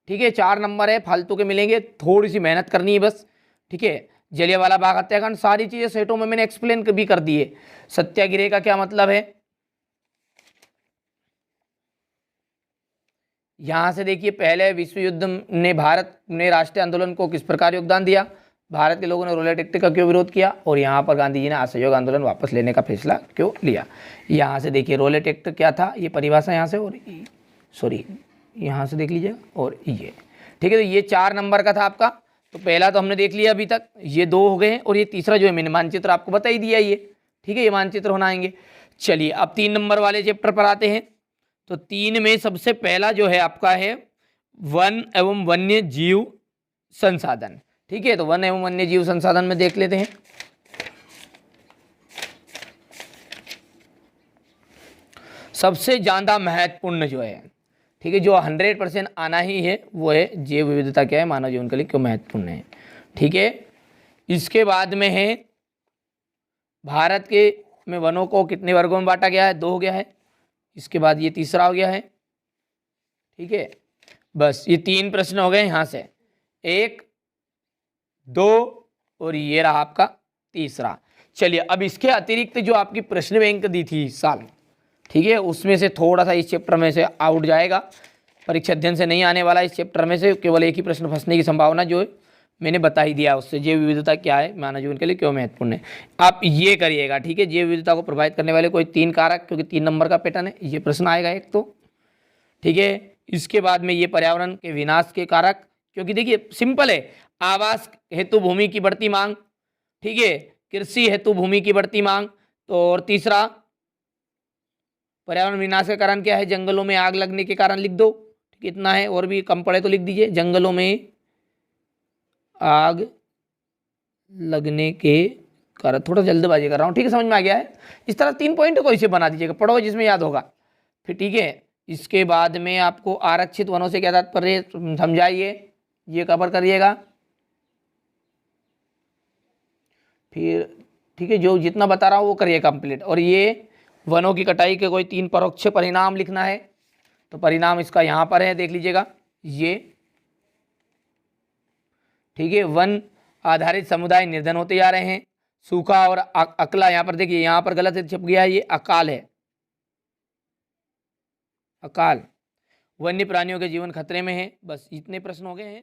ठीक है, 4 नंबर है, फालतू के मिलेंगे, थोड़ी सी मेहनत करनी है बस। ठीक है, जलियांवाला बाग हत्याकांड, सारी चीजें सेटों में मैंने एक्सप्लेन भी कर दी है। सत्याग्रह का क्या मतलब है, यहाँ से देखिए, पहले विश्व युद्ध ने भारत ने राष्ट्रीय आंदोलन को किस प्रकार योगदान दिया, भारत के लोगों ने रोलेट एक्ट का क्यों विरोध किया, और यहाँ पर गांधी जी ने असहयोग आंदोलन वापस लेने का फैसला क्यों लिया। यहाँ से देखिए रोलेट एक्ट क्या था, ये परिभाषा यहाँ से, और सॉरी यहाँ से देख लीजिएगा, और ये। ठीक है, तो ये 4 नंबर का था आपका। तो पहला तो हमने देख लिया अभी तक, ये 2 हो गए हैं, और ये तीसरा जो है मैंने मानचित्र आपको बता ही दिया ये। ठीक है, ये मानचित्र होना आएंगे। चलिए अब 3 नंबर वाले चैप्टर पर आते हैं। तो 3 में सबसे पहला जो है आपका है वन एवं वन्य जीव संसाधन। ठीक है, तो वन एवं वन्य जीव संसाधन में देख लेते हैं। सबसे ज्यादा महत्वपूर्ण जो है, ठीक है, जो 100% आना ही है वो है जैव विविधता क्या है, मानव जीवन के लिए क्यों महत्वपूर्ण है। ठीक है, इसके बाद में है भारत के में वनों को कितने वर्गों में बांटा गया है, 2 हो गया है। इसके बाद ये तीसरा हो गया है। ठीक है, बस ये 3 प्रश्न हो गए यहाँ से, 1, 2 और ये रहा आपका तीसरा। चलिए अब इसके अतिरिक्त जो आपकी प्रश्न बैंक दी थी इस साल, ठीक है, उसमें से थोड़ा सा इस चैप्टर में से आउट जाएगा, परीक्षा अध्ययन से नहीं आने वाला। इस चैप्टर में से केवल एक ही प्रश्न फंसने की संभावना जो मैंने बता ही दिया उससे, जैव विविधता क्या है, मानव जीवन के लिए क्यों महत्वपूर्ण है। आप ये करिएगा। ठीक है, जैव विविधता को प्रभावित करने वाले कोई 3 कारक, क्योंकि 3 नंबर का पैटर्न है, ये प्रश्न आएगा एक तो। ठीक है, इसके बाद में ये पर्यावरण के विनाश के कारक, क्योंकि देखिए सिंपल है, आवास हेतु भूमि की बढ़ती मांग, ठीक है, कृषि हेतु भूमि की बढ़ती मांग, तो और तीसरा पर्यावरण विनाश का कारण क्या है, जंगलों में आग लगने के कारण लिख दो। ठीक, इतना है, और भी कम पड़े तो लिख दीजिए, जंगलों में आग लगने के कारण। थोड़ा जल्दबाजी कर रहा हूँ, ठीक है, समझ में आ गया है। इस तरह 3 पॉइंट को इसे बना दीजिएगा, पढ़ो जिसमें याद होगा फिर। ठीक है, इसके बाद में आपको आरक्षित वनों से क्या तात्पर्य समझाइए, ये कवर करिएगा। फिर ठीक है, जो जितना बता रहा हूँ वो करिए कंप्लीट। और ये वनों की कटाई के कोई 3 परोक्ष परिणाम लिखना है, तो परिणाम इसका यहाँ पर है, देख लीजिएगा ये। ठीक है, वन आधारित समुदाय निर्धन होते जा रहे हैं, सूखा और अकला, यहाँ पर देखिए, यहाँ पर गलत छप गया है, ये अकाल है, अकाल। वन्य प्राणियों के जीवन खतरे में है। बस इतने प्रश्न हो गए हैं।